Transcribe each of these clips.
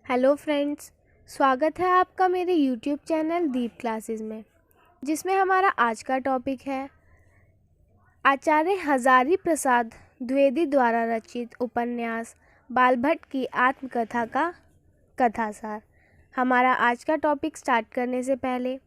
Hello friends, स्वागत है आपका मेरे यूट्यूब चैनल दीप क्लासेस में, जिसमें हमारा आज का टॉपिक है आचार्य हजारी प्रसाद द्विवेदी द्वारा रचित उपन्यास बालभट्ट की आत्मकथा का कथासार। हमारा आज का टॉपिक स्टार्ट करने से पहले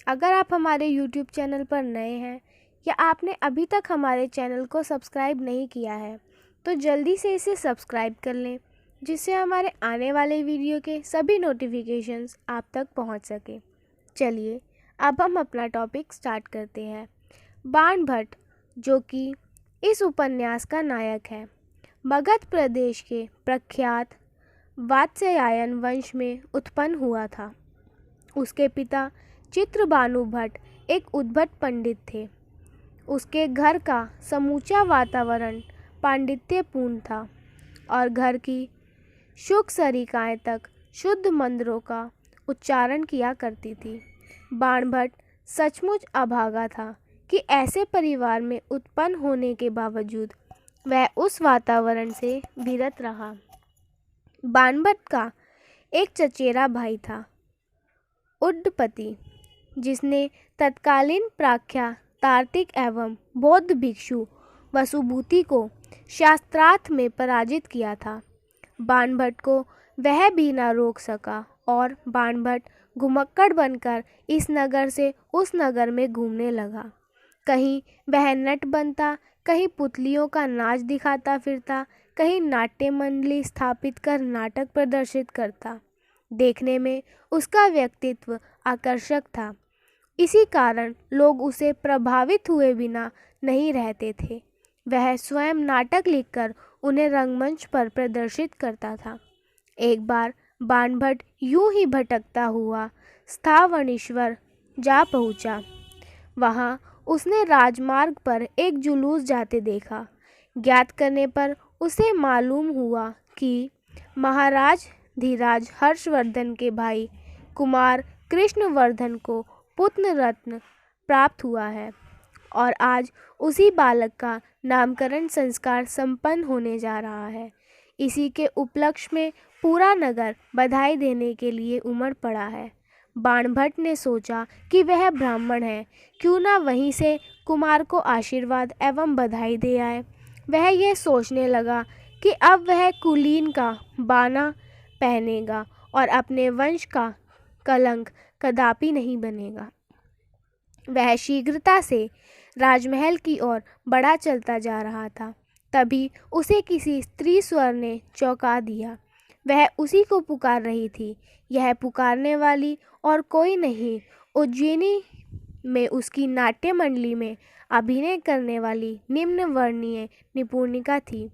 अगर आप हमारे यूट्यूब चैनल पर नए हैं या आपने अभी तक हमारे चैनल को सब्सक्राइब नहीं किया है तो जल्दी से इसे सब्सक्राइब कर लें, जिससे हमारे आने वाले वीडियो के सभी नोटिफिकेशंस आप तक पहुंच सके। चलिए अब हम अपना टॉपिक स्टार्ट करते हैं। बाणभट्ट, जो कि इस उपन्यास का नायक है, मगध प्रदेश के प्रख्यात वात्स्यायन वंश में उत्पन्न हुआ था। उसके पिता चित्रबानु भट्ट एक उद्भट पंडित थे। उसके घर का समूचा वातावरण पांडित्यपूर्ण था और घर की शुक सरिकाएँ तक शुद्ध मंत्रों का उच्चारण किया करती थी। बाणभट्ट सचमुच अभागा था कि ऐसे परिवार में उत्पन्न होने के बावजूद वह उस वातावरण से विरत रहा। बाणभट्ट का एक चचेरा भाई था, उड्डपति, जिसने तत्कालीन प्राख्या तार्किक एवं बौद्ध भिक्षु वसुभूति को शास्त्रार्थ में पराजित किया था। बाणभट्ट को वह भी न रोक सका और बाणभट्ट घुमक्कड़ बनकर इस नगर से उस नगर में घूमने लगा। कहीं वह नट बनता, कहीं पुतलियों का नाच दिखाता फिरता, कहीं नाट्य मंडली स्थापित कर नाटक प्रदर्शित करता। देखने में उसका व्यक्तित्व आकर्षक था। इसी कारण लोग उसे प्रभावित हुए बिना नहीं रहते थे। वह स्वयं नाटक लिखकर उन्हें रंगमंच पर प्रदर्शित करता था। एक बार बाणभट्ट यूं ही भटकता हुआ स्थावणेश्वर जा पहुंचा। वहां उसने राजमार्ग पर एक जुलूस जाते देखा। ज्ञात करने पर उसे मालूम हुआ कि महाराज धीराज हर्षवर्धन के भाई कुमार कृष्णवर्धन को पुत्र रत्न प्राप्त हुआ है और आज उसी बालक का नामकरण संस्कार संपन्न होने जा रहा है। इसी के उपलक्ष्य में पूरा नगर बधाई देने के लिए उमड़ पड़ा है। बाणभट्ट ने सोचा कि वह ब्राह्मण है, क्यों ना वहीं से कुमार को आशीर्वाद एवं बधाई दे आए। वह यह सोचने लगा कि अब वह कुलीन का बाना पहनेगा और अपने वंश का कलंक कदापि नहीं बनेगा। वह शीघ्रता से राजमहल की ओर बढ़ा चलता जा रहा था। तभी उसे किसी स्त्री स्वर ने चौंका दिया। वह उसी को पुकार रही थी। यह पुकारने वाली और कोई नहीं, उज्जैनी में उसकी नाट्य मंडली में अभिनय करने वाली निम्न वर्णीय निपुणिका थी,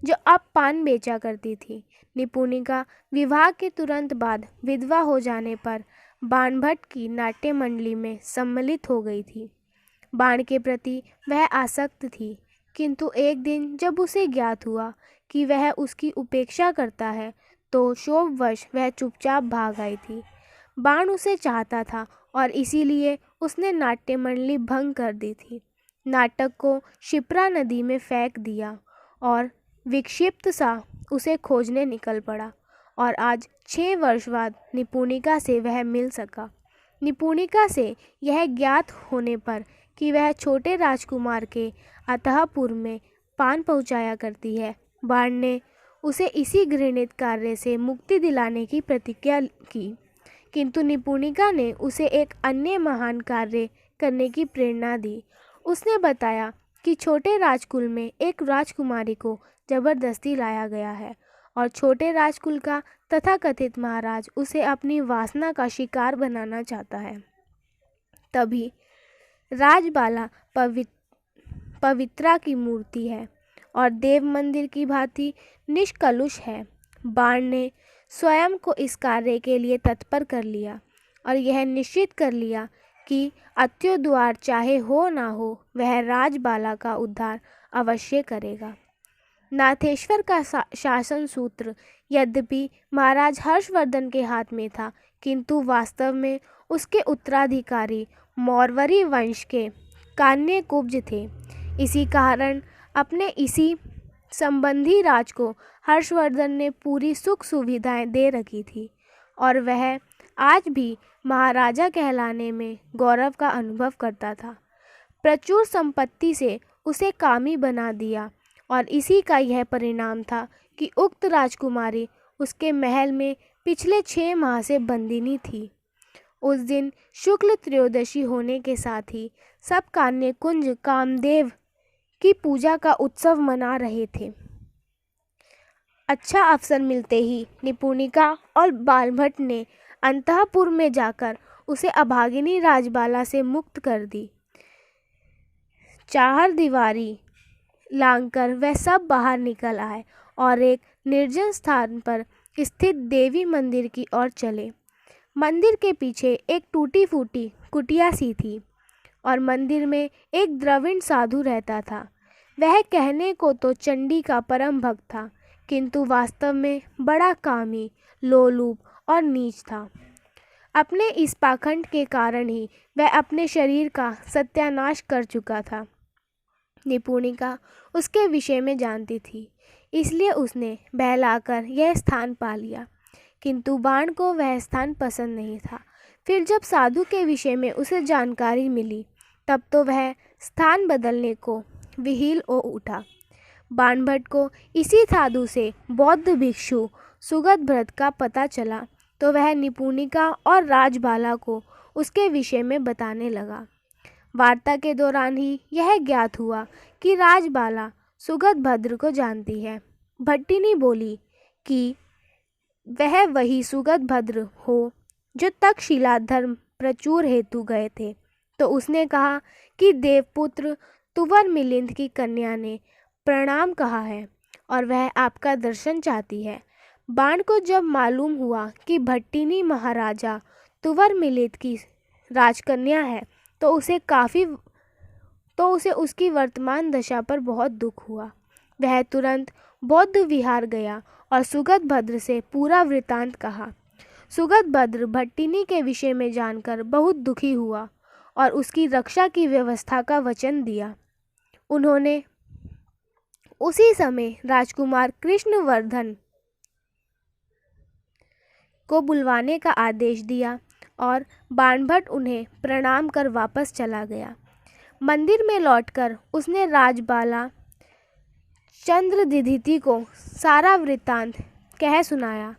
जो अब पान बेचा करती थी। निपुणिका विवाह के तुरंत बाद विधवा हो जाने पर बाणभट्ट की नाट्य मंडली में सम्मिलित हो गई थी। बाण के प्रति वह आसक्त थी, किंतु एक दिन जब उसे ज्ञात हुआ कि वह उसकी उपेक्षा करता है तो क्षोभवश वह चुपचाप भाग आई थी। बाण उसे चाहता था और इसीलिए उसने नाट्य मंडली भंग कर दी थी। नाटक को क्षिप्रा नदी में फेंक दिया और विक्षिप्त सा उसे खोजने निकल पड़ा और आज 6 वर्ष बाद निपुणिका से वह मिल सका। निपुणिका से यह ज्ञात होने पर कि वह छोटे राजकुमार के अतःपुर में पान पहुंचाया करती है, बाण ने उसे इसी घृणित कार्य से मुक्ति दिलाने की प्रतिज्ञा की। किंतु निपुणिका ने उसे एक अन्य महान कार्य करने की प्रेरणा दी। उसने बताया कि छोटे राजकुल में एक राजकुमारी को जबरदस्ती लाया गया है और छोटे राजकुल का तथाकथित महाराज उसे अपनी वासना का शिकार बनाना चाहता है। तभी राजबाला पवित्रा की मूर्ति है और देव मंदिर की भांति निष्कलुष है। बाण ने स्वयं को इस कार्य के लिए तत्पर कर लिया और यह निश्चित कर लिया कि अत्योद्वार चाहे हो ना हो, वह राजबाला का उद्धार अवश्य करेगा। नाथेश्वर का शासन सूत्र यद्यपि महाराज हर्षवर्धन के हाथ में था, किंतु वास्तव में उसके उत्तराधिकारी मौर्वरी वंश के कान्य कुब्ज थे। इसी कारण अपने इसी संबंधी राज को हर्षवर्धन ने पूरी सुख सुविधाएं दे रखी थी और वह आज भी महाराजा कहलाने में गौरव का अनुभव करता था। प्रचुर संपत्ति से उसे कामी बना दिया और इसी का यह परिणाम था कि उक्त राजकुमारी उसके महल में पिछले 6 माह से बंदिनी थी। उस दिन शुक्ल त्रयोदशी होने के साथ ही सब कान्य कुंज कामदेव की पूजा का उत्सव मना रहे थे। अच्छा अवसर मिलते ही निपुणिका और बालभट्ट ने अंतःपुर में जाकर उसे अभागिनी राजबाला से मुक्त कर दी। चार दीवारी लांघकर वह सब बाहर निकल आए और एक निर्जन स्थान पर स्थित देवी मंदिर की ओर चले। मंदिर के पीछे एक टूटी फूटी कुटिया सी थी और मंदिर में एक द्रविड़ साधु रहता था। वह कहने को तो चंडी का परम भक्त था, किंतु वास्तव में बड़ा कामी, लोलुप और नीच था। अपने इस पाखंड के कारण ही वह अपने शरीर का सत्यानाश कर चुका था। निपुणिका उसके विषय में जानती थी, इसलिए उसने बहलाकर यह स्थान पा लिया, किंतु बाण को वह स्थान पसंद नहीं था। फिर जब साधु के विषय में उसे जानकारी मिली, तब तो वह स्थान बदलने को विहिल हो उठा। बाणभट्ट को इसी साधु से बौद्ध भिक्षु सुगतभृत का पता चला तो वह निपुणिका और राजबाला को उसके विषय में बताने लगा। वार्ता के दौरान ही यह ज्ञात हुआ कि राजबाला सुगतभद्र को जानती है। भट्टिनी बोली कि वह वही सुगतभद्र हो जो तक्षशिला धर्म प्रचुर हेतु गए थे। तो उसने कहा कि देवपुत्र तुवर मिलिंद की कन्या ने प्रणाम कहा है और वह आपका दर्शन चाहती है। बाण को जब मालूम हुआ कि भट्टिनी महाराजा तुवर मिलिंद की राजकन्या है तो उसे उसकी वर्तमान दशा पर बहुत दुख हुआ। वह तुरंत बौद्ध विहार गया और सुगतभद्र से पूरा वृतांत कहा। सुगतभद्र भट्टिनी के विषय में जानकर बहुत दुखी हुआ और उसकी रक्षा की व्यवस्था का वचन दिया। उन्होंने उसी समय राजकुमार कृष्णवर्धन को बुलवाने का आदेश दिया और बाणभट्ट उन्हें प्रणाम कर वापस चला गया। मंदिर में लौटकर उसने राजबाला चंद्रदिधिति को सारा वृत्तांत कह सुनाया,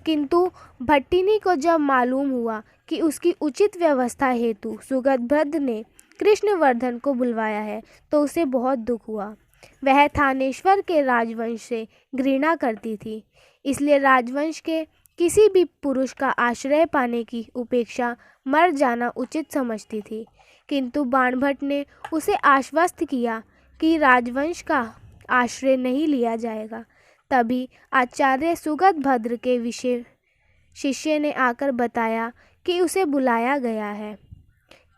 किंतु भट्टिनी को जब मालूम हुआ कि उसकी उचित व्यवस्था हेतु सुगतभद्र ने कृष्णवर्धन को बुलवाया है तो उसे बहुत दुख हुआ। वह थानेश्वर के राजवंश से घृणा करती थी, इसलिए राजवंश के किसी भी पुरुष का आश्रय पाने की उपेक्षा मर जाना उचित समझती थी। किंतु बाणभट्ट ने उसे आश्वस्त किया कि राजवंश का आश्रय नहीं लिया जाएगा। तभी आचार्य सुगतभद्र के विषय शिष्य ने आकर बताया कि उसे बुलाया गया है।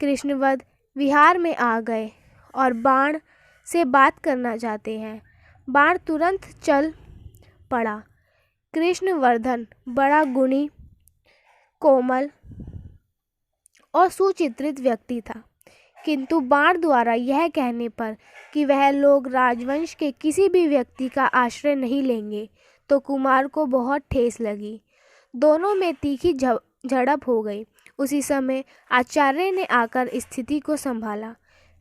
कृष्णवध विहार में आ गए और बाण से बात करना चाहते हैं। बाण तुरंत चल पड़ा। कृष्णवर्धन बड़ा गुणी, कोमल और सुचित्रित व्यक्ति था, किंतु बाण द्वारा यह कहने पर कि वह लोग राजवंश के किसी भी व्यक्ति का आश्रय नहीं लेंगे तो कुमार को बहुत ठेस लगी। दोनों में तीखी झड़प हो गई। उसी समय आचार्य ने आकर स्थिति को संभाला।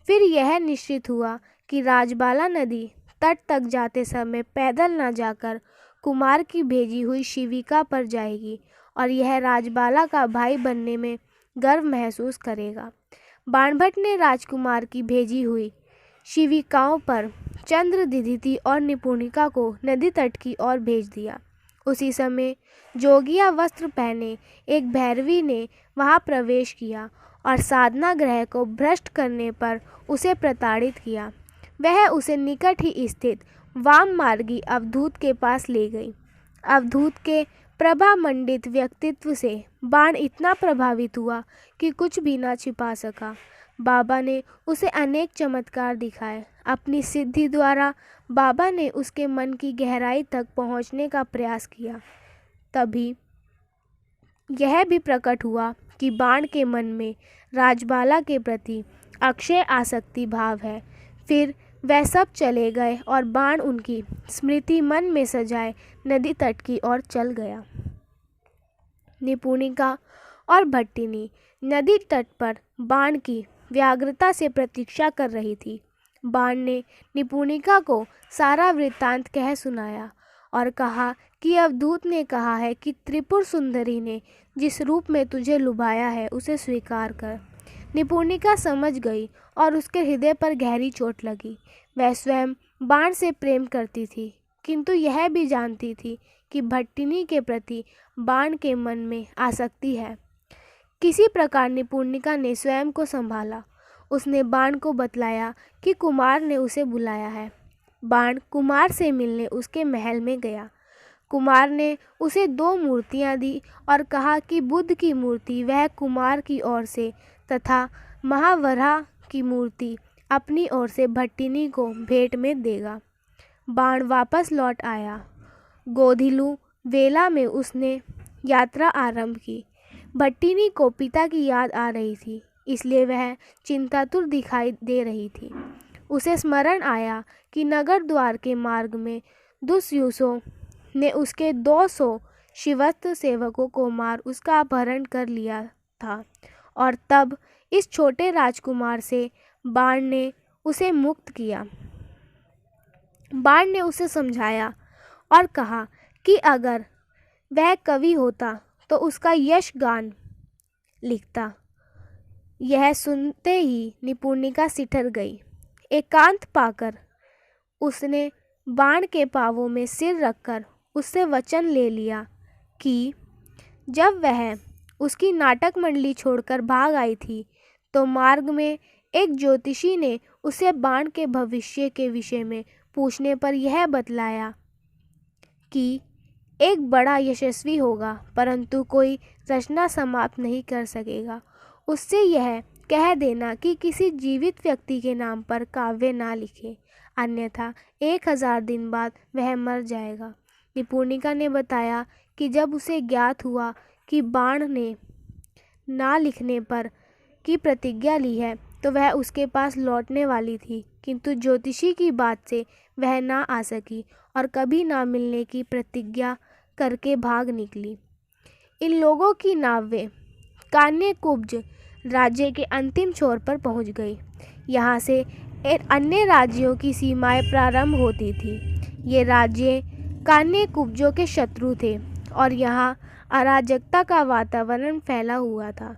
फिर यह निश्चित हुआ कि राजबाला नदी तट तक जाते समय पैदल न जाकर कुमार की भेजी हुई शिविका पर जाएगी और यह राजबाला का भाई बनने में गर्व महसूस करेगा। बाणभट्ट ने राजकुमार की भेजी हुई शिविकाओं पर चंद्रदिधिति और निपुणिका को नदी तट की ओर भेज दिया। उसी समय जोगिया वस्त्र पहने एक भैरवी ने वहां प्रवेश किया और साधना ग्रह को भ्रष्ट करने पर उसे प्रताड़ित किया। वह उसे निकट ही स्थित वाम मार्गी अवधूत के पास ले गई। अवधूत के प्रभा मंडित व्यक्तित्व से बाण इतना प्रभावित हुआ कि कुछ भी न छिपा सका। बाबा ने उसे अनेक चमत्कार दिखाए। अपनी सिद्धि द्वारा बाबा ने उसके मन की गहराई तक पहुंचने का प्रयास किया। तभी यह भी प्रकट हुआ कि बाण के मन में राजबाला के प्रति अक्षय आसक्ति भाव है। फिर वह सब चले गए और बाण उनकी स्मृति मन में सजाए नदी तट की ओर चल गया। निपुणिका और भट्टिनी नदी तट पर बाण की व्यग्रता से प्रतीक्षा कर रही थी। बाण ने निपुणिका को सारा वृत्तांत कह सुनाया और कहा कि अवधूत ने कहा है कि त्रिपुर सुंदरी ने जिस रूप में तुझे लुभाया है उसे स्वीकार कर। निपुणिका समझ गई और उसके हृदय पर गहरी चोट लगी। वह स्वयं बाण से प्रेम करती थी, किंतु यह भी जानती थी कि भट्टिनी के प्रति बाण के मन में आसक्ति है। किसी प्रकार निपुणिका ने स्वयं को संभाला। उसने बाण को बतलाया कि कुमार ने उसे बुलाया है। बाण कुमार से मिलने उसके महल में गया। कुमार ने उसे 2 मूर्तियां दी और कहा कि बुद्ध की मूर्ति वह कुमार की ओर से तथा महावराह की मूर्ति अपनी ओर से भट्टिनी को भेंट में देगा। बाण वापस लौट आया। गोधिलू वेला में उसने यात्रा आरंभ की। भट्टिनी को पिता की याद आ रही थी, इसलिए वह चिंतातुर दिखाई दे रही थी। उसे स्मरण आया कि नगर द्वार के मार्ग में दुष्यूसों ने उसके 200 शिवस्त्र सेवकों को मार उसका अपहरण कर लिया था और तब इस छोटे राजकुमार से बाण ने उसे मुक्त किया। बाण ने उसे समझाया और कहा कि अगर वह कवि होता तो उसका यश गान लिखता। यह सुनते ही निपुणिका सिठर गई। एकांत पाकर उसने बाण के पांवों में सिर रखकर उससे वचन ले लिया कि जब वह उसकी नाटक मंडली छोड़कर भाग आई थी तो मार्ग में एक ज्योतिषी ने उसे बाण के भविष्य के विषय में पूछने पर यह बतलाया कि एक बड़ा यशस्वी होगा, परंतु कोई रचना समाप्त नहीं कर सकेगा। उससे यह कह देना कि किसी जीवित व्यक्ति के नाम पर काव्य ना लिखे, अन्यथा 1000 दिन बाद वह मर जाएगा। निपुणिका ने बताया कि जब उसे ज्ञात हुआ कि बाण ने ना लिखने पर की प्रतिज्ञा ली है तो वह उसके पास लौटने वाली थी, किंतु ज्योतिषी की बात से वह ना आ सकी और कभी ना मिलने की प्रतिज्ञा करके भाग निकली। इन लोगों की नावें कान्यकुब्ज राज्य के अंतिम छोर पर पहुंच गई। यहाँ से अन्य राज्यों की सीमाएं प्रारंभ होती थी। ये राज्य कान्यकुब्जों के शत्रु थे और यहाँ अराजकता का वातावरण फैला हुआ था।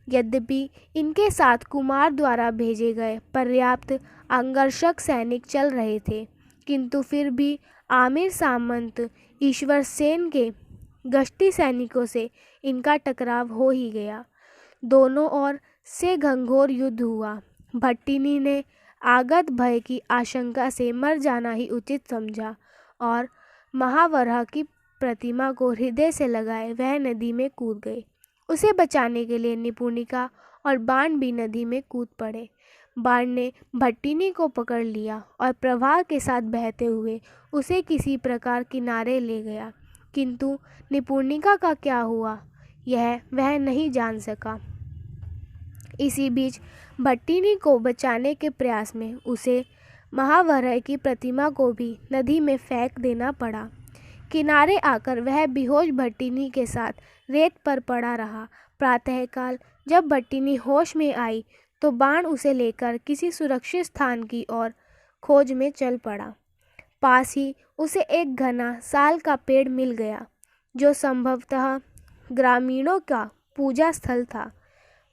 यद्यपि इनके साथ कुमार द्वारा भेजे गए पर्याप्त अंगरक्षक सैनिक चल रहे थे, किंतु फिर भी आमिर सामंत ईश्वर सेन के गश्ती सैनिकों से इनका टकराव हो ही गया। दोनों ओर से घंघोर युद्ध हुआ। भट्टिनी ने आगत भय की आशंका से मर जाना ही उचित समझा और महावराह की प्रतिमा को हृदय से लगाए वह नदी में कूद गई। उसे बचाने के लिए निपुणिका और बाण भी नदी में कूद पड़े। बाण ने भट्टिनी को पकड़ लिया और प्रवाह के साथ बहते हुए उसे किसी प्रकार किनारे ले गया, किंतु निपुणिका का क्या हुआ यह वह नहीं जान सका। इसी बीच भट्टिनी को बचाने के प्रयास में उसे महावराह की प्रतिमा को भी नदी में फेंक देना पड़ा। किनारे आकर वह बेहोश भट्टिनी के साथ रेत पर पड़ा रहा। प्रातःकाल जब भट्टिनी होश में आई तो बाण उसे लेकर किसी सुरक्षित स्थान की ओर खोज में चल पड़ा। पास ही उसे एक घना साल का पेड़ मिल गया, जो संभवतः ग्रामीणों का पूजा स्थल था।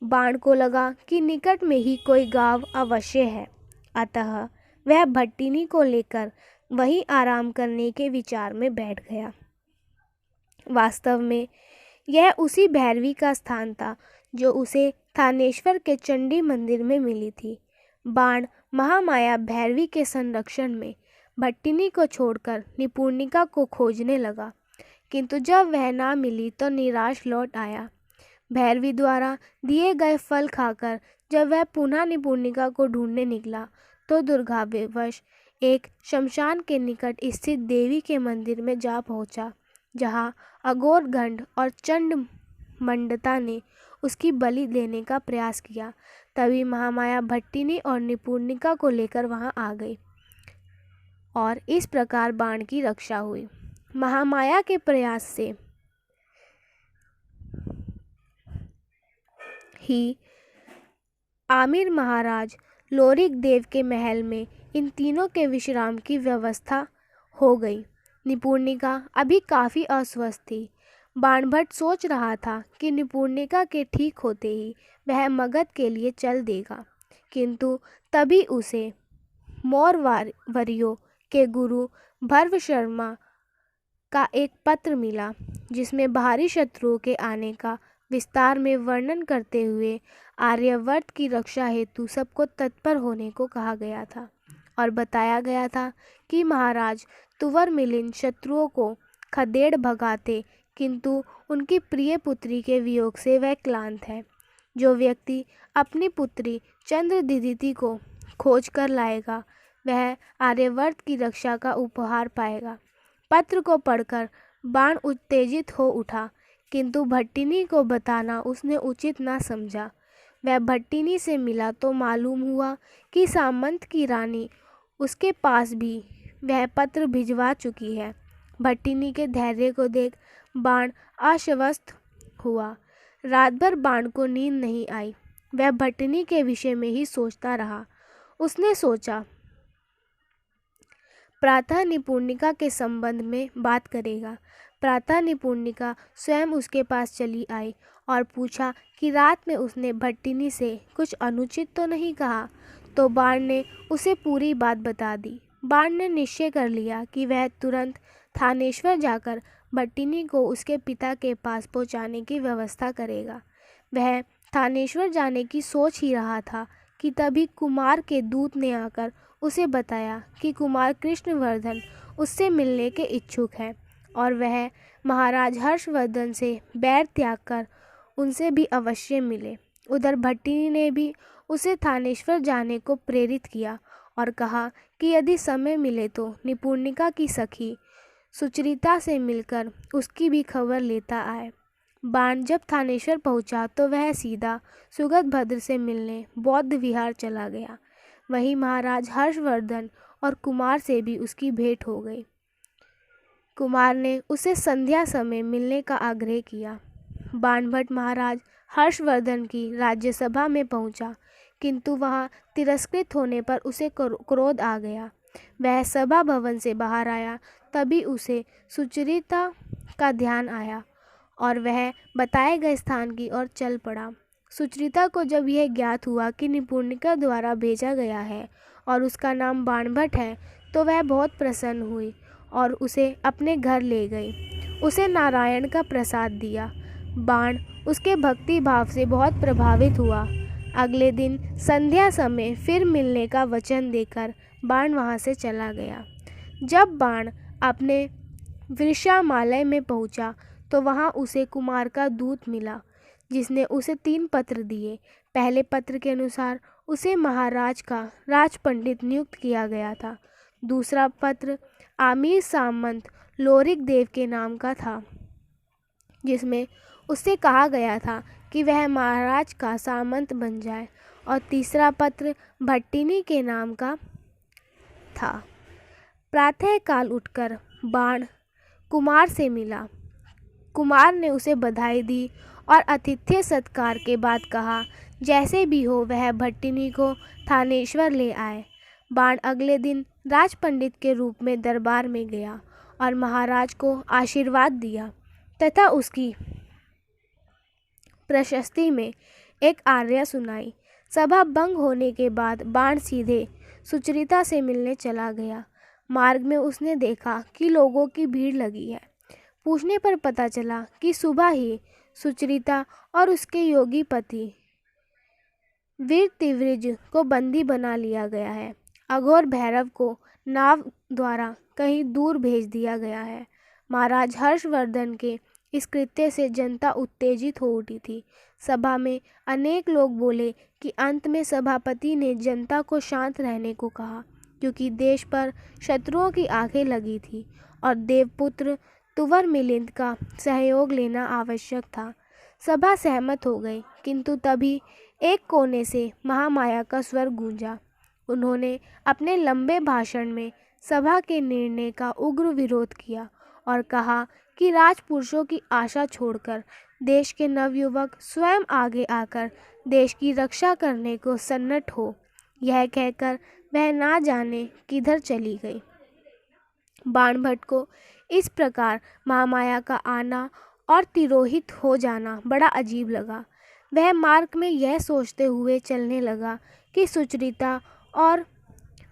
बाण को लगा कि निकट में ही कोई गांव अवश्य है, अतः वह भट्टिनी को लेकर वहीं आराम करने के विचार में बैठ गया। वास्तव में यह उसी भैरवी का स्थान था जो उसे थानेश्वर के चंडी मंदिर में मिली थी। बाण महामाया भैरवी के संरक्षण में भट्टिनी को छोड़कर निपुणिका को खोजने लगा, किंतु जब वह ना मिली तो निराश लौट आया। भैरवी द्वारा दिए गए फल खाकर जब वह पुनः निपुणिका को ढूंढने निकला तो दुर्भाग्यवश एक शमशान के निकट स्थित देवी के मंदिर में जा पहुंचा, जहां अघोर गंड और चंड मंडता ने उसकी बलि देने का प्रयास किया। तभी महामाया भट्टिनी और निपुणिका को लेकर वहां आ गई। और इस प्रकार बाण की रक्षा हुई। महामाया के प्रयास से ही आमिर महाराज लोरिक देव के महल में इन तीनों के विश्राम की व्यवस्था हो गई। निपुणिका अभी काफ़ी अस्वस्थ थी। बाणभट्ट सोच रहा था कि निपुणिका के ठीक होते ही वह मगध के लिए चल देगा, किंतु तभी उसे मौर्यवर्यों के गुरु भर्व शर्मा का एक पत्र मिला, जिसमें बाहरी शत्रुओं के आने का विस्तार में वर्णन करते हुए आर्यावर्त की रक्षा हेतु सबको तत्पर होने को कहा गया था और बताया गया था कि महाराज तुवर मिलिंद शत्रुओं को खदेड़ भगाते, किंतु उनकी प्रिय पुत्री के वियोग से वह क्लांत है। जो व्यक्ति अपनी पुत्री चंद्रदिदिति को खोज कर लाएगा वह आर्यावर्त की रक्षा का उपहार पाएगा। पत्र को पढ़कर बाण उत्तेजित हो उठा, किंतु भट्टिनी को बताना उसने उचित न समझा। वह भट्टिनी से मिला तो मालूम हुआ कि सामंत की रानी उसके पास भी वह पत्र भिजवा चुकी है। भट्टिनी के धैर्य को देख बाण आश्वस्त हुआ। रात भर बाण को नींद नहीं आई। वह भट्टिनी के विषय में ही सोचता रहा। उसने सोचा प्रातः निपुणिका के संबंध में बात करेगा। प्रातः निपुणिका स्वयं उसके पास चली आई और पूछा कि रात में उसने भट्टिनी से कुछ अनुचित तो नहीं कहा। तो बाण ने उसे पूरी बात बता दी। बाण ने निश्चय कर लिया कि वह तुरंत थानेश्वर जाकर भट्टिनी को उसके पिता के पास पहुंचाने की व्यवस्था करेगा। वह थानेश्वर जाने की सोच ही रहा था कि तभी कुमार के दूत ने आकर उसे बताया कि कुमार कृष्णवर्धन उससे मिलने के इच्छुक है और वह महाराज हर्षवर्धन से बैर त्याग कर उनसे भी अवश्य मिले। उधर भट्टिनी ने भी उसे थानेश्वर जाने को प्रेरित किया और कहा कि यदि समय मिले तो निपुणिका की सखी सुचरिता से मिलकर उसकी भी खबर लेता आए। बाण जब थानेश्वर पहुंचा तो वह सीधा सुगतभद्र से मिलने बौद्ध विहार चला गया। वहीं महाराज हर्षवर्धन और कुमार से भी उसकी भेंट हो गई। कुमार ने उसे संध्या समय मिलने का आग्रह किया। बाणभट्ट महाराज हर्षवर्धन की राज्यसभा में पहुंचा, किंतु वहां तिरस्कृत होने पर उसे क्रोध आ गया। वह सभा भवन से बाहर आया, तभी उसे सुचरिता का ध्यान आया और वह बताए गए स्थान की ओर चल पड़ा। सुचरिता को जब यह ज्ञात हुआ कि निपुणिका द्वारा भेजा गया है और उसका नाम बाणभट्ट है, तो वह बहुत प्रसन्न हुई और उसे अपने घर ले गई। उसे नारायण का प्रसाद दिया। बाण उसके भक्ति भाव से बहुत प्रभावित हुआ। अगले दिन संध्या समय फिर मिलने का वचन देकर बाण वहाँ से चला गया। जब बाण अपने वृषामालय में पहुँचा तो वहाँ उसे कुमार का दूत मिला, जिसने उसे 3 पत्र दिए। पहले पत्र के अनुसार उसे महाराज का राजपंडित नियुक्त किया गया था। दूसरा पत्र आमिर सामंत लोरिक देव के नाम का था, जिसमें उससे कहा गया था कि वह महाराज का सामंत बन जाए, और तीसरा पत्र भट्टिनी के नाम का था। प्रातःकाल उठकर बाण कुमार से मिला। कुमार ने उसे बधाई दी और आतिथ्य सत्कार के बाद कहा जैसे भी हो वह भट्टिनी को थानेश्वर ले आए। बाण अगले दिन राजपंडित के रूप में दरबार में गया और महाराज को आशीर्वाद दिया तथा उसकी प्रशस्ति में एक आर्या सुनाई। सभा भंग होने के बाद बाण सीधे सुचरिता से मिलने चला गया। मार्ग में उसने देखा कि लोगों की भीड़ लगी है। पूछने पर पता चला कि सुबह ही सुचरिता और उसके योगी पति वीर तिवृज को बंदी बना लिया गया है। अघोर भैरव को नाव द्वारा कहीं दूर भेज दिया गया है। महाराज हर्षवर्धन के इस कृत्य से जनता उत्तेजित हो उठी थी। सभा में अनेक लोग बोले कि अंत में सभापति ने जनता को शांत रहने को कहा, क्योंकि देश पर शत्रुओं की आंखें लगी थी और देवपुत्र तुवर मिलिंद का सहयोग लेना आवश्यक था। सभा सहमत हो गई, किंतु तभी एक कोने से महामाया का स्वर गूंजा। उन्होंने अपने लंबे भाषण में सभा के निर्णय का उग्र विरोध किया और कहा कि राजपुरुषों की आशा छोड़कर देश के नवयुवक स्वयं आगे आकर देश की रक्षा करने को सन्नद्ध हो। यह कहकर वह ना जाने किधर चली गई। बाणभट्ट को इस प्रकार महामाया का आना और तिरोहित हो जाना बड़ा अजीब लगा। वह मार्ग में यह सोचते हुए चलने लगा कि सुचरिता और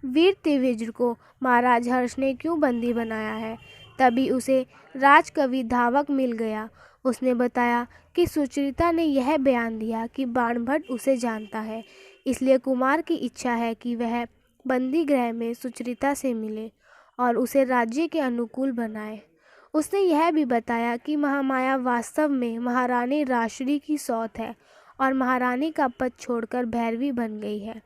वीर त्रिविजय को महाराज हर्ष ने क्यों बंदी बनाया है। तभी उसे राजकवि धावक मिल गया। उसने बताया कि सुचरिता ने यह बयान दिया कि बाणभट्ट उसे जानता है, इसलिए कुमार की इच्छा है कि वह बंदी गृह में सुचरिता से मिले और उसे राज्य के अनुकूल बनाए। उसने यह भी बताया कि महामाया वास्तव में महारानी राश्री की सौत है और महारानी का पद छोड़कर भैरवी बन गई है।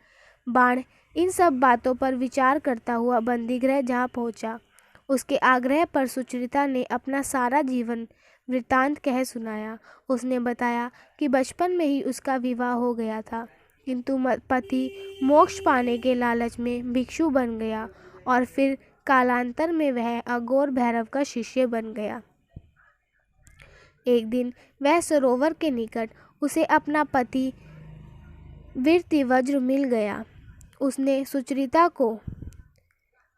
बाण इन सब बातों पर विचार करता हुआ बंदीगृह जा पहुंचा। उसके आग्रह पर सुचरिता ने अपना सारा जीवन वृत्तांत कह सुनाया। उसने बताया कि बचपन में ही उसका विवाह हो गया था, किंतु पति मोक्ष पाने के लालच में भिक्षु बन गया और फिर कालांतर में वह अघोर भैरव का शिष्य बन गया। एक दिन वह सरोवर के निकट उसे अपना पति वीर त्रिवज्र मिल गया। उसने सुचरिता को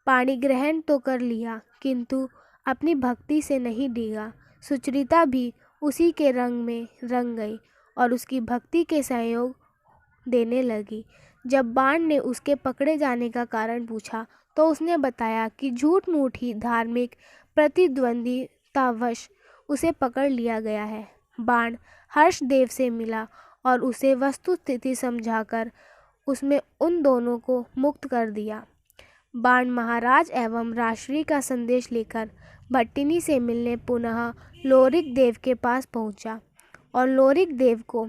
पाणी ग्रहण तो कर लिया, किंतु अपनी भक्ति से नहीं डीगा। सुचरिता भी उसी के रंग में रंग गई और उसकी भक्ति के सहयोग देने लगी। जब बाण ने उसके पकड़े जाने का कारण पूछा तो उसने बताया कि झूठ मूठ ही धार्मिक प्रतिद्वंदितावश उसे पकड़ लिया गया है। बाण हर्षदेव से मिला और उसे वस्तु स्थिति समझाकर उसमें उन दोनों को मुक्त कर दिया। बाण महाराज एवं राश्री का संदेश लेकर भट्टिनी से मिलने पुनः लोरिक देव के पास पहुंचा और लोरिक देव को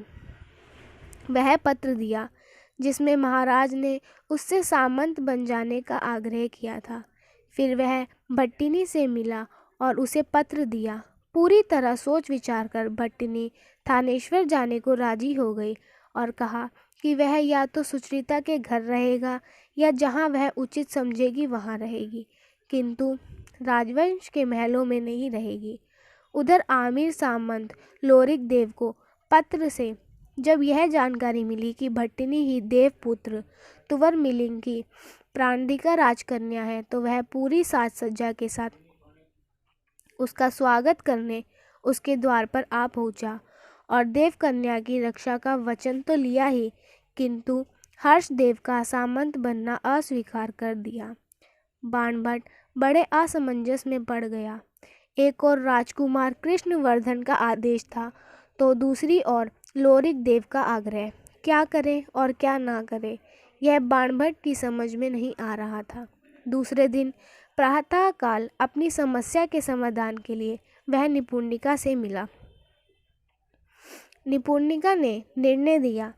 वह पत्र दिया जिसमें महाराज ने उससे सामंत बन जाने का आग्रह किया था। फिर वह भट्टिनी से मिला और उसे पत्र दिया। पूरी तरह सोच विचार कर भट्टिनी थानेश्वर जाने को राजी हो गई और कहा कि वह या तो सुचरिता के घर रहेगा या जहाँ वह उचित समझेगी वहाँ रहेगी, किंतु राजवंश के महलों में नहीं रहेगी। उधर आमिर सामंत लोरिक देव को पत्र से जब यह जानकारी मिली कि भट्टिनी ही देवपुत्र तुवर मिलिंग की प्राणधिका राजकन्या है, तो वह पूरी साज सज्जा के साथ उसका स्वागत करने उसके द्वार पर आ पहुंचा और देवकन्या की रक्षा का वचन तो लिया ही, किंतु हर्षदेव का सामंत बनना अस्वीकार कर दिया। बाणभट्ट बड़े असमंजस में पड़ गया। एक और राजकुमार कृष्णवर्धन का आदेश था तो दूसरी ओर लोरिक देव का आग्रह। क्या करे और क्या ना करे, यह बाणभट्ट की समझ में नहीं आ रहा था। दूसरे दिन प्रातःकाल अपनी समस्या के समाधान के लिए वह निपुणिका से मिला। निपुणिका ने निर्णय दिया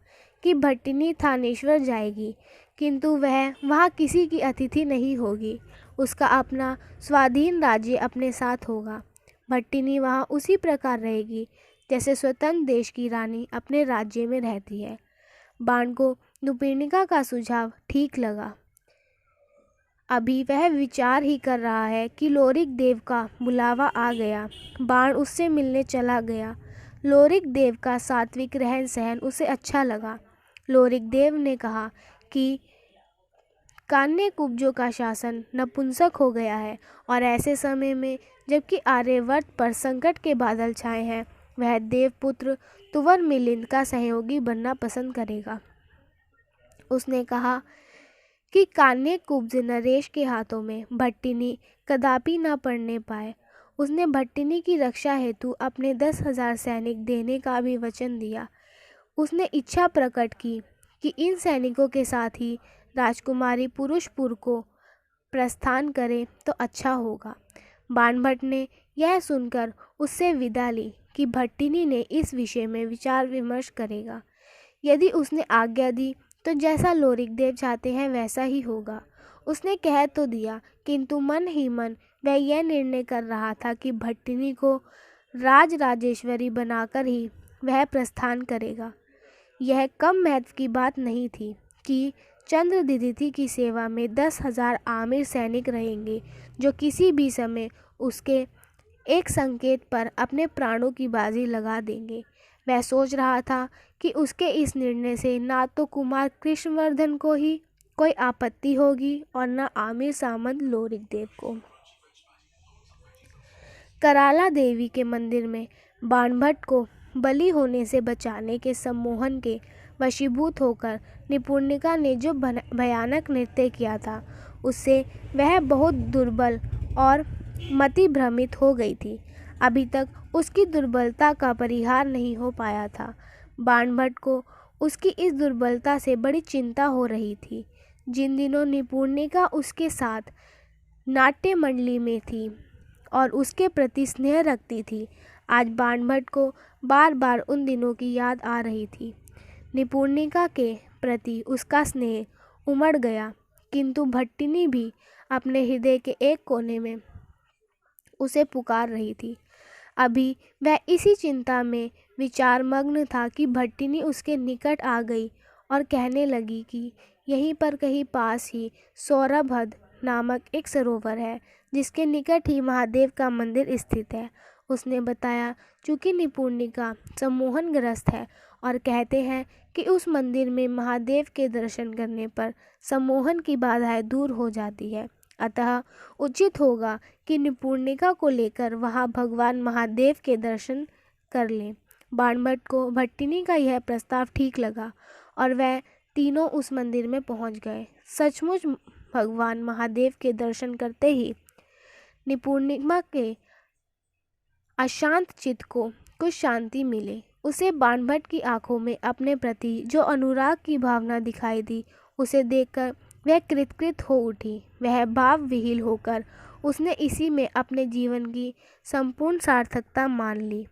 कि भट्टिनी थानेश्वर जाएगी, किंतु वह वहाँ किसी की अतिथि नहीं होगी। उसका अपना स्वाधीन राज्य अपने साथ होगा। भट्टिनी वहाँ उसी प्रकार रहेगी जैसे स्वतंत्र देश की रानी अपने राज्य में रहती है। बाण को निपुणिका का सुझाव ठीक लगा। अभी वह विचार ही कर रहा है कि लोरिक देव का बुलावा आ गया। बाण उससे मिलने चला गया। लोरिक देव का सात्विक रहन सहन उसे अच्छा लगा। लोरिक देव ने कहा कि कान्य कुब्जों का शासन नपुंसक हो गया है और ऐसे समय में जबकि आर्यवर्त पर संकट के बादल छाए हैं, वह देवपुत्र तुवर मिलिंद का सहयोगी बनना पसंद करेगा। उसने कहा कि कान्य कुब्ज नरेश के हाथों में भट्टिनी कदापि न पड़ने पाए। उसने भट्टिनी की रक्षा हेतु अपने 10,000 सैनिक देने का भी वचन दिया। उसने इच्छा प्रकट की कि इन सैनिकों के साथ ही राजकुमारी पुरुषपुर को प्रस्थान करे तो अच्छा होगा। बाणभट्ट ने यह सुनकर उससे विदा ली कि भट्टिनी ने इस विषय में विचार विमर्श करेगा। यदि उसने आज्ञा दी तो जैसा लोरिक देव चाहते हैं वैसा ही होगा। उसने कह तो दिया, किंतु मन ही मन वह यह निर्णय कर रहा था कि भट्टिनी को राजराजेश्वरी बनाकर ही वह प्रस्थान करेगा। यह कम महत्व की बात नहीं थी कि चंद्रदिदिति की सेवा में 10,000 आमिर सैनिक रहेंगे जो किसी भी समय उसके एक संकेत पर अपने प्राणों की बाजी लगा देंगे। वह सोच रहा था कि उसके इस निर्णय से ना तो कुमार कृष्णवर्धन को ही कोई आपत्ति होगी और न आमिर सामंत लोरिक देव को। कराला देवी के मंदिर में बाणभट्ट को बली होने से बचाने के सम्मोहन के वशीभूत होकर निपुणिका ने जो भयानक नृत्य किया था उससे वह बहुत दुर्बल और मति भ्रमित हो गई थी। अभी तक उसकी दुर्बलता का परिहार नहीं हो पाया था। बाणभट्ट को उसकी इस दुर्बलता से बड़ी चिंता हो रही थी। जिन दिनों निपुणिका उसके साथ नाट्य मंडली में थी और उसके प्रति स्नेह रखती थी, आज बाणभट्ट को बार बार उन दिनों की याद आ रही थी। निपुणिका के प्रति उसका स्नेह उमड़ गया, किंतु भट्टिनी भी अपने हृदय के एक कोने में उसे पुकार रही थी। अभी वह इसी चिंता में विचारमग्न था कि भट्टिनी उसके निकट आ गई और कहने लगी कि यहीं पर कहीं पास ही सौरभद नामक एक सरोवर है जिसके निकट ही महादेव का मंदिर स्थित है। उसने बताया चूँकि निपुणिका सम्मोहनग्रस्त है और कहते हैं कि उस मंदिर में महादेव के दर्शन करने पर सम्मोहन की बाधाएं दूर हो जाती है, अतः उचित होगा कि निपुणिका को लेकर वहां भगवान महादेव के दर्शन कर लें। बाणभट्ट को भट्टिनी का यह प्रस्ताव ठीक लगा और वह तीनों उस मंदिर में पहुंच गए। सचमुच भगवान महादेव के दर्शन करते ही निपुणिका के अशांत चित्त को कुछ शांति मिले। उसे बाणभट्ट की आंखों में अपने प्रति जो अनुराग की भावना दिखाई दी, उसे देखकर वह कृतकृत हो उठी। वह भाव विहीन होकर उसने इसी में अपने जीवन की संपूर्ण सार्थकता मान ली।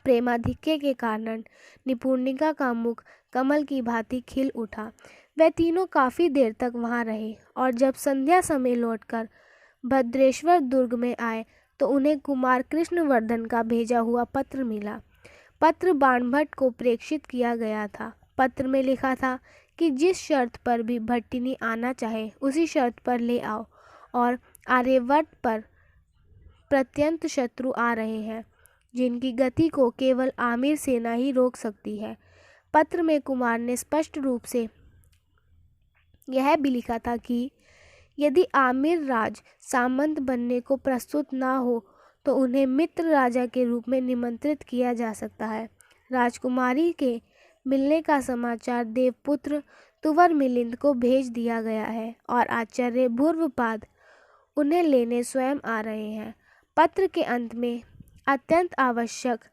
प्रेमाधिक्य के कारण निपुणिका का मुख कमल की भांति खिल उठा। वह तीनों काफ़ी देर तक वहां रहे और जब संध्या समय लौटकर भद्रेश्वर दुर्ग में आए तो उन्हें कुमार कृष्णवर्धन का भेजा हुआ पत्र मिला। पत्र बाणभट्ट को प्रेषित किया गया था। पत्र में लिखा था कि जिस शर्त पर भी भट्टिनी आना चाहे उसी शर्त पर ले आओ और आर्यवर्त पर प्रत्यंत शत्रु आ रहे हैं जिनकी गति को केवल आमिर सेना ही रोक सकती है। पत्र में कुमार ने स्पष्ट रूप से यह भी लिखा था कि यदि आमिर राज सामंत बनने को प्रस्तुत ना हो तो उन्हें मित्र राजा के रूप में निमंत्रित किया जा सकता है। राजकुमारी के मिलने का समाचार देवपुत्र तुवर मिलिंद को भेज दिया गया है और आचार्य भूर्वपाद उन्हें लेने स्वयं आ रहे हैं। पत्र के अंत में अत्यंत आवश्यक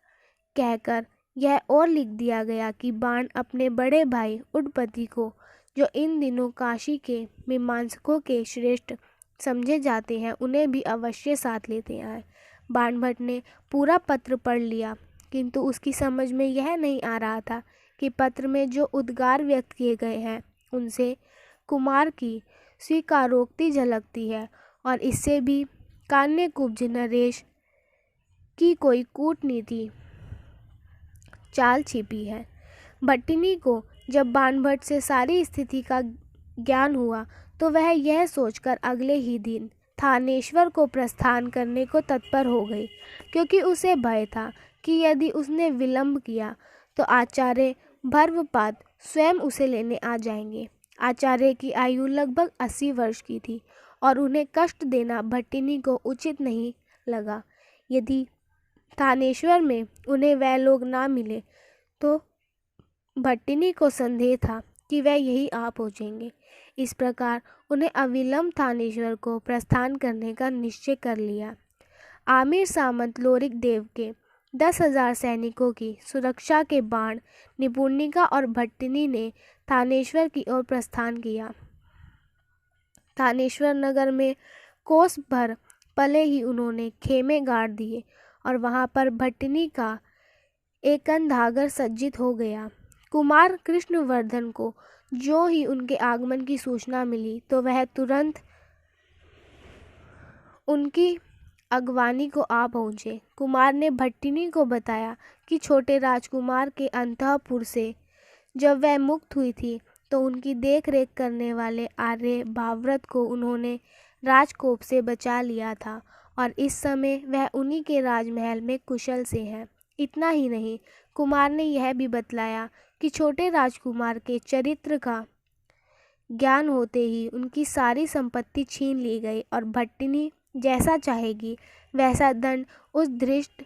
कहकर यह और लिख दिया गया कि बाण अपने बड़े भाई उडपति को, जो इन दिनों काशी के मीमांसकों के श्रेष्ठ समझे जाते हैं, उन्हें भी अवश्य साथ लेते आए। बाणभट्ट ने पूरा पत्र पढ़ लिया, किंतु उसकी समझ में यह नहीं आ रहा था कि पत्र में जो उद्गार व्यक्त किए गए हैं उनसे कुमार की स्वीकारोक्ति झलकती है और इससे भी कान्यकुब्ज नरेश की कोई कूटनीति चाल छिपी है। भट्टिनी को जब बाणभट्ट से सारी स्थिति का ज्ञान हुआ तो वह यह सोचकर अगले ही दिन थानेश्वर को प्रस्थान करने को तत्पर हो गई, क्योंकि उसे भय था कि यदि उसने विलंब किया तो आचार्य भर्वपाद स्वयं उसे लेने आ जाएंगे। आचार्य की आयु लगभग 80 वर्ष की थी और उन्हें कष्ट देना भट्टिनी को उचित नहीं लगा। यदि थानेश्वर में उन्हें वह लोग ना मिले तो भट्टिनी को संदेह था कि वह यही आ पहुँचेंगे। इस प्रकार उन्हें अविलंब थानेश्वर को प्रस्थान करने का निश्चय कर लिया। आमिर सामंत लोरिक देव के 10,000 सैनिकों की सुरक्षा के बाण निपुणिका और भट्टिनी ने थानेश्वर की ओर प्रस्थान किया। थानेश्वर नगर में कोस भर पले ही उन्होंने खेमे गाड़ दिए और वहां पर भट्टिनी का एक अंधागर सज्जित हो गया। कुमार कृष्णवर्धन को जो ही उनके आगमन की सूचना मिली तो वह तुरंत उनकी अगवानी को आ पहुँचे। कुमार ने भट्टिनी को बताया कि छोटे राजकुमार के अंतःपुर से जब वह मुक्त हुई थी तो उनकी देख रेख करने वाले आर्य भावव्रत को उन्होंने राजकोप से बचा लिया था और इस समय वह उन्हीं के राजमहल में कुशल से है। इतना ही नहीं, कुमार ने यह भी बतलाया कि छोटे राजकुमार के चरित्र का ज्ञान होते ही उनकी सारी संपत्ति छीन ली गई और भट्टिनी जैसा चाहेगी वैसा दंड उस धृष्ट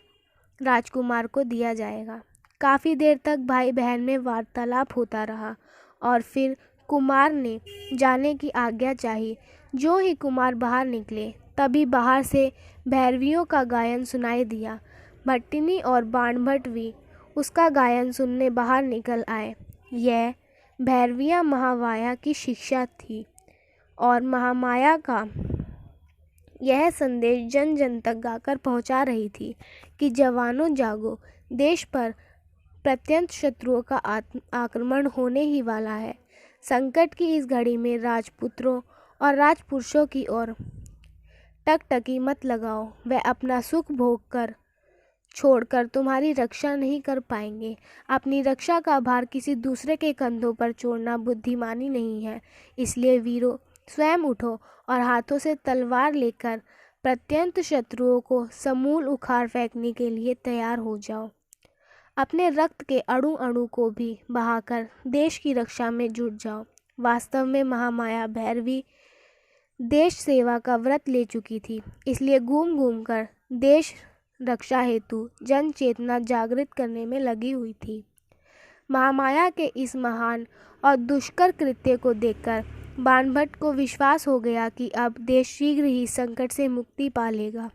राजकुमार को दिया जाएगा। काफ़ी देर तक भाई बहन में वार्तालाप होता रहा और फिर कुमार ने जाने की आज्ञा चाही। जो ही कुमार बाहर निकले तभी बाहर से भैरवियों का गायन सुनाई दिया। भट्टिनी और बाणभट्ट भी उसका गायन सुनने बाहर निकल आए। यह भैरवियाँ महामाया की शिक्षा थी और महामाया का यह संदेश जन जन तक गाकर पहुंचा रही थी कि जवानों जागो, देश पर प्रत्यंत शत्रुओं का आक्रमण होने ही वाला है। संकट की इस घड़ी में राजपुत्रों और राजपुरुषों की ओर टकटकी मत लगाओ, वह अपना सुख भोग कर छोड़कर तुम्हारी रक्षा नहीं कर पाएंगे। अपनी रक्षा का भार किसी दूसरे के कंधों पर छोड़ना बुद्धिमानी नहीं है। इसलिए वीरों, स्वयं उठो और हाथों से तलवार लेकर प्रत्यंत शत्रुओं को समूल उखाड़ फेंकने के लिए तैयार हो जाओ। अपने रक्त के अणु अणु को भी बहाकर देश की रक्षा में जुट जाओ। वास्तव में महामाया भैरवी देश सेवा का व्रत ले चुकी थी, इसलिए घूम घूम कर देश रक्षा हेतु जन चेतना जागृत करने में लगी हुई थी। महामाया के इस महान और दुष्कर कृत्य को देखकर बाणभट्ट को विश्वास हो गया कि अब देश शीघ्र ही संकट से मुक्ति पा लेगा।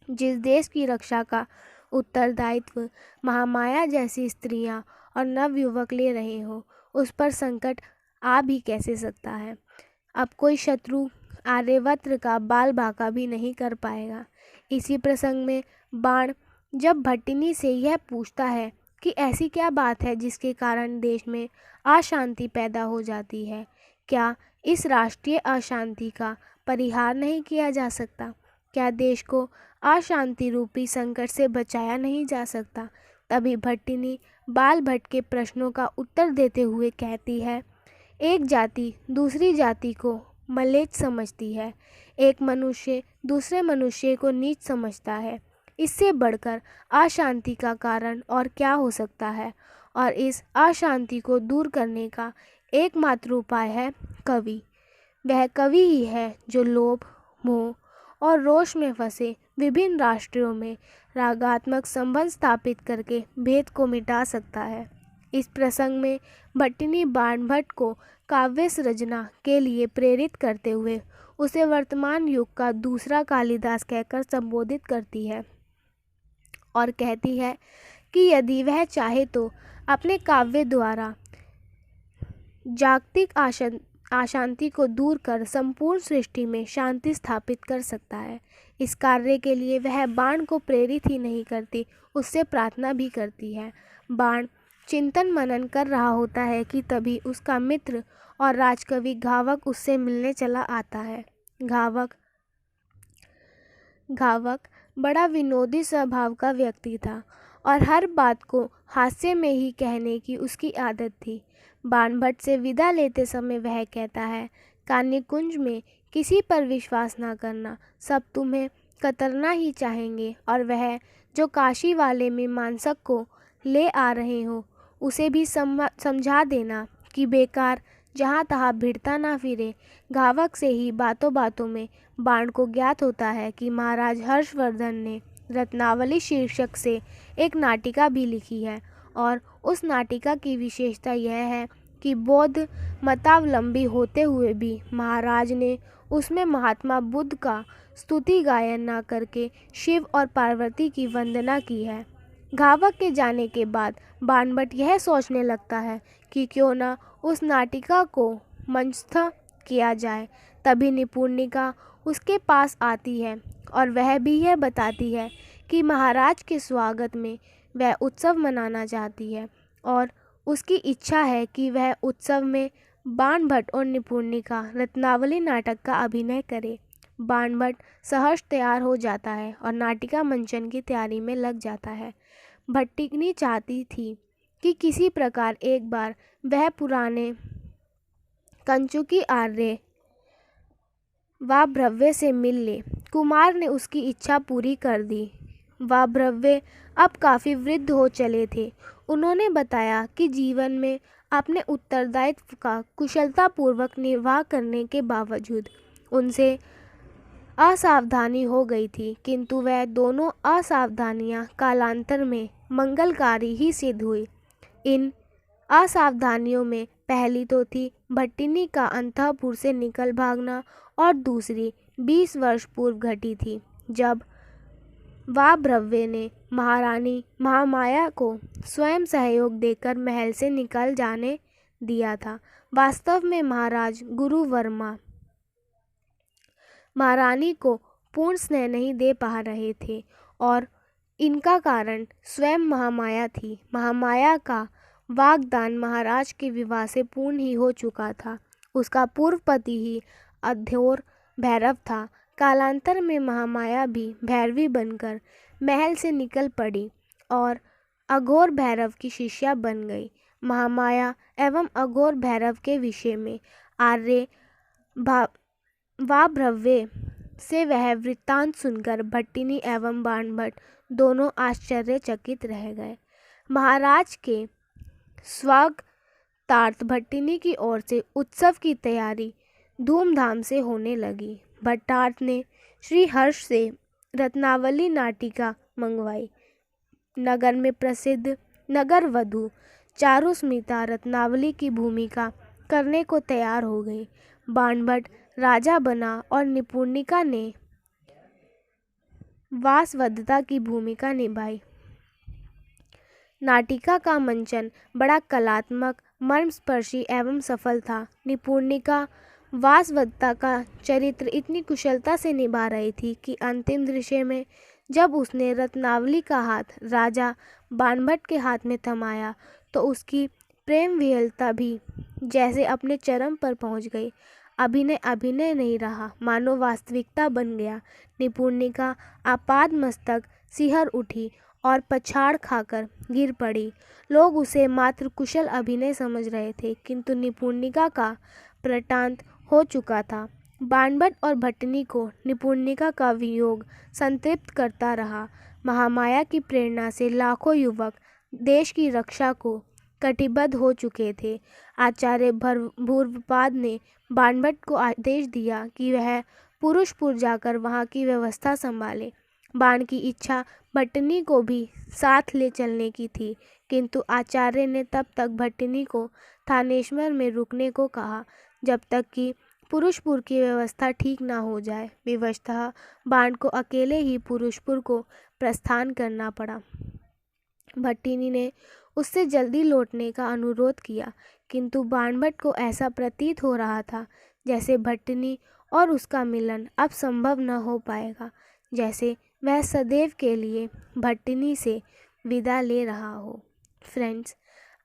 जिस देश की रक्षा का उत्तरदायित्व महामाया जैसी स्त्रियां और नवयुवक ले रहे हो, उस पर संकट आ भी कैसे सकता है। अब कोई शत्रु आर्यवत्र का बाल बांका भी नहीं कर पाएगा। इसी प्रसंग में बाण जब भट्टिनी से यह पूछता है कि ऐसी क्या बात है जिसके कारण देश में अशांति पैदा हो जाती है, क्या इस राष्ट्रीय अशांति का परिहार नहीं किया जा सकता? क्या देश को अशांति रूपी संकट से बचाया नहीं जा सकता? तभी भट्टिनी बाल भट्ट के प्रश्नों का उत्तर देते हुए कहती है, एक जाति दूसरी जाति को मलेच्छ समझती है, एक मनुष्य दूसरे मनुष्य को नीच समझता है। इससे बढ़कर अशांति का कारण और क्या हो सकता है? और इस अशांति को दूर करने का एकमात्र उपाय है कवि। वह कवि ही है जो लोभ, मोह और रोष में फंसे विभिन्न राष्ट्रों में रागात्मक संबंध स्थापित करके भेद को मिटा सकता है। इस प्रसंग में भट्टिनी बाणभट्ट को काव्य सृजना के लिए प्रेरित करते हुए उसे वर्तमान युग का दूसरा कालिदास कहकर संबोधित करती है और कहती है कि यदि वह चाहे तो अपने काव्य द्वारा जागतिक अशांति को दूर कर संपूर्ण सृष्टि में शांति स्थापित कर सकता है। इस कार्य के लिए वह बाण को प्रेरित ही नहीं करती, उससे प्रार्थना भी करती है। बाण चिंतन मनन कर रहा होता है कि तभी उसका मित्र और राजकवि घावक उससे मिलने चला आता है। घावक बड़ा विनोदी स्वभाव का व्यक्ति था और हर बात को हास्य में ही कहने की उसकी आदत थी। बाणभट्ट से विदा लेते समय वह कहता है, कान्यकुंज में किसी पर विश्वास ना करना, सब तुम्हें कतरना ही चाहेंगे और वह जो काशी वाले मीमांसक को ले आ रहे हो उसे भी समझा देना कि बेकार जहाँ तहाँ भिड़ता ना फिरे। घावक से ही बातों बातों में बाण को ज्ञात होता है कि महाराज हर्षवर्धन ने रत्नावली शीर्षक से एक नाटिका भी लिखी है और उस नाटिका की विशेषता यह है कि बौद्ध मतावलंबी होते हुए भी महाराज ने उसमें महात्मा बुद्ध का स्तुति गायन ना करके शिव और पार्वती की वंदना की है। घावक के जाने के बाद बाणभट्ट यह सोचने लगता है कि क्यों ना उस नाटिका को मंचस्थ किया जाए। तभी निपुणिका उसके पास आती है और वह भी यह बताती है कि महाराज के स्वागत में वह उत्सव मनाना चाहती है और उसकी इच्छा है कि वह उत्सव में बाणभट्ट और निपुणिका रत्नावली नाटक का अभिनय करे। बाणभट्ट सहर्ष तैयार हो जाता है और नाटिका मंचन की तैयारी में लग जाता है। भट्टिनी चाहती थी कि किसी प्रकार एक बार वह पुराने कंचुकी आर्य वाभ्रव्य से मिल ले। कुमार ने उसकी इच्छा पूरी कर दी। वाभ्रव्य अब काफ़ी वृद्ध हो चले थे। उन्होंने बताया कि जीवन में अपने उत्तरदायित्व का कुशलतापूर्वक निर्वाह करने के बावजूद उनसे असावधानी हो गई थी, किंतु वह दोनों असावधानियां कालांतर में मंगलकारी ही सिद्ध हुई। इन असावधानियों में पहली तो थी भट्टिनी का अंतःपुर से निकल भागना, और दूसरी 20 वर्ष पूर्व घटी थी, जब वाभ्रव्य ने महारानी महामाया को स्वयं सहयोग देकर महल से निकल जाने दिया था। वास्तव में महाराज गुरुवर्मा महारानी को पूर्ण स्नेह नहीं दे पा रहे थे, और इनका कारण स्वयं महामाया थी। महामाया का वाग्दान महाराज के विवाह से पूर्ण ही हो चुका था। उसका पूर्व पति ही अघोर भैरव था। कालांतर में महामाया भी भैरवी बनकर महल से निकल पड़ी और अघोर भैरव की शिष्या बन गई। महामाया एवं अघोर भैरव के विषय में आर्य वाभ्रव्य से वह वृत्तांत सुनकर भट्टिनी एवं बाणभट्ट दोनों आश्चर्यचकित रह गए। महाराज के स्वागतार्थ भट्टिनी की ओर से उत्सव की तैयारी धूमधाम से होने लगी। भट्टार्थ ने श्री हर्ष से रत्नावली नाटिका मंगवाई। नगर में प्रसिद्ध नगर वधू चारुस्मिता रत्नावली की भूमिका करने को तैयार हो गई। बाणभट्ट राजा बना और निपुणिका ने वासवदत्ता की भूमिका निभाई। नाटिका का मंचन बड़ा कलात्मक, मर्मस्पर्शी एवं सफल था। निपुणिका वासवदत्ता का चरित्र इतनी कुशलता से निभा रही थी कि अंतिम दृश्य में जब उसने रत्नावली का हाथ राजा बाणभट्ट के हाथ में थमाया तो उसकी प्रेम विह्वलता भी जैसे अपने चरम पर पहुंच गई। अभिनय नहीं रहा, मानो वास्तविकता बन गया। निपुणिका आपाद मस्तक सिहर उठी और पछाड़ खाकर गिर पड़ी। लोग उसे मात्र कुशल अभिनय समझ रहे थे, किंतु निपुणिका का प्रतांत हो चुका था। बाणभट्ट और भट्टिनी को निपुणिका का वियोग संतृप्त करता रहा। महामाया की प्रेरणा से लाखों युवक देश की रक्षा को कटिबद्ध हो चुके थे। आचार्य भूर्वपाद ने बाणभट्ट को आदेश दिया कि वह पुरुषपुर जाकर वहां की व्यवस्था संभाले। बाण की इच्छा भट्टिनी को भी साथ ले चलने की थी, किंतु आचार्य ने तब तक भट्टिनी को थानेश्वर में रुकने को कहा जब तक कि पुरुषपुर की व्यवस्था ठीक ना हो जाए। विवशतः बाण को अकेले ही पुरुषपुर को प्रस्थान करना पड़ा। भट्टिनी ने उससे जल्दी लौटने का अनुरोध किया, किंतु बाणभट्ट को ऐसा प्रतीत हो रहा था जैसे भट्टिनी और उसका मिलन अब संभव न हो पाएगा, जैसे वह सदैव के लिए भट्टिनी से विदा ले रहा हो। फ्रेंड्स,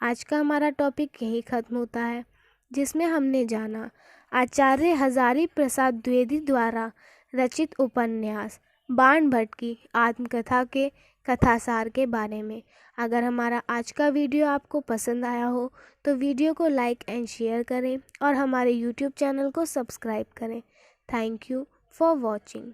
आज का हमारा टॉपिक यहीं ख़त्म होता है, जिसमें हमने जाना आचार्य हजारी प्रसाद द्विवेदी द्वारा रचित उपन्यास बाणभट्ट की आत्मकथा के कथासार के बारे में। अगर हमारा आज का वीडियो आपको पसंद आया हो तो वीडियो को लाइक एंड शेयर करें और हमारे YouTube चैनल को सब्सक्राइब करें। Thank you for watching.